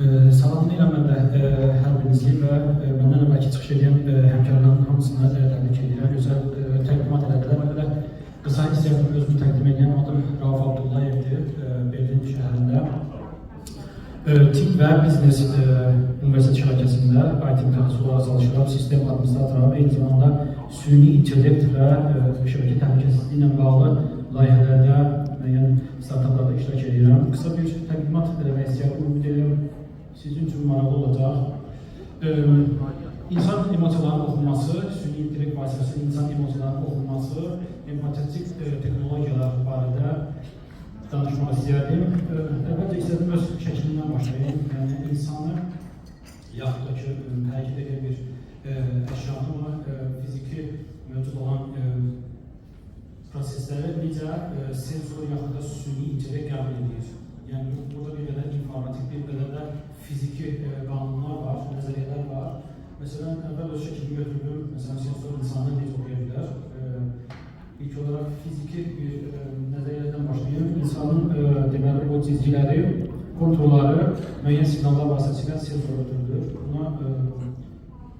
Salamlayıram mən də hər birinizi və məndən əvvəlki çıxış edən həmkarların hamısına təbrik edirəm. Gözəl təqdimat elədilər və də qısa hissiyatını özünü təqdim edən adım Rauf Abdullayevdir, Berlin şəhərində. Tibb və Biznes Universitet şəbəkəsində IT mütəxəssisi olaraq çalışıram, sistem administratoram, eyni zamanda süni intellekt və şəbəkə təhlükəsizliyi ilə bağlı layihələrdə müəyyən startuplarda iştirak edirəm. Qısa bir təqdimat eləmək istəyirəm, ümid edirəm sizin üçün maraqlı olacaq. İnsan emosiyalarının oxunması, süni intellekt vasitəsilə insan emosiyalarının oxunması, empatik texnologiyalar barədə danışmaq istəyərdim. Əvvəlcə istədim öz şəklindən başlayayım. Yəni, insanı yaxud da ki, hərəkət edən bir əşyanı fiziki mövcud olan prosesləri necə sensor yaxud da süni intellekt qəbul edir. Yəni, burada bir qədər informatik, bir qədər də fiziki qanunlar var, nəzəriyyələr var. Məsələn, əvvəl öz şəklini götürdüm, məsələn, sensor insanı necə oxuya bilər. İlk olaraq fiziki bir nəzəriyyədən başlayayım. İnsanın deməli, o cizgiləri, kontrolları müəyyən siqnallar vasitəsilə sensora ötürülür. Buna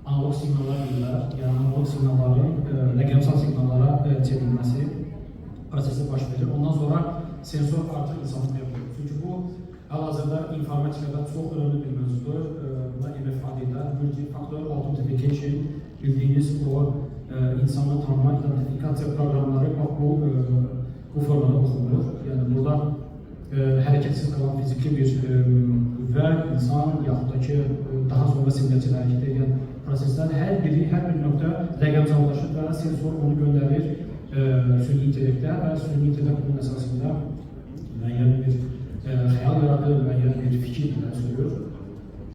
analog siqnallar deyirlər. Yəni, analog siqnalların rəqəmsal siqnallara çevrilməsi prosesi baş verir. Ondan sonra sensor artıq insanı verir. Çünki bu, hal-hazırda informatikada çox önəmli bir mövzudur. Buna MFA deyirlər. Multi-Factor Authentication bildiyiniz o insanı tanıma, identifikasiya proqramları bu formada oxunur. Yəni, burada hərəkətsiz qalan fiziki bir qüvvə, insan, yaxud da ki, daha sonra simülyasiya hərəkət edən proseslər hər bir nöqtə rəqəmsallaşır və sensor onu göndərir süni intellektə və süni intellekt bunun əsasında müəyyən bir xəyal yaradır, müəyyən bir fikir sürür.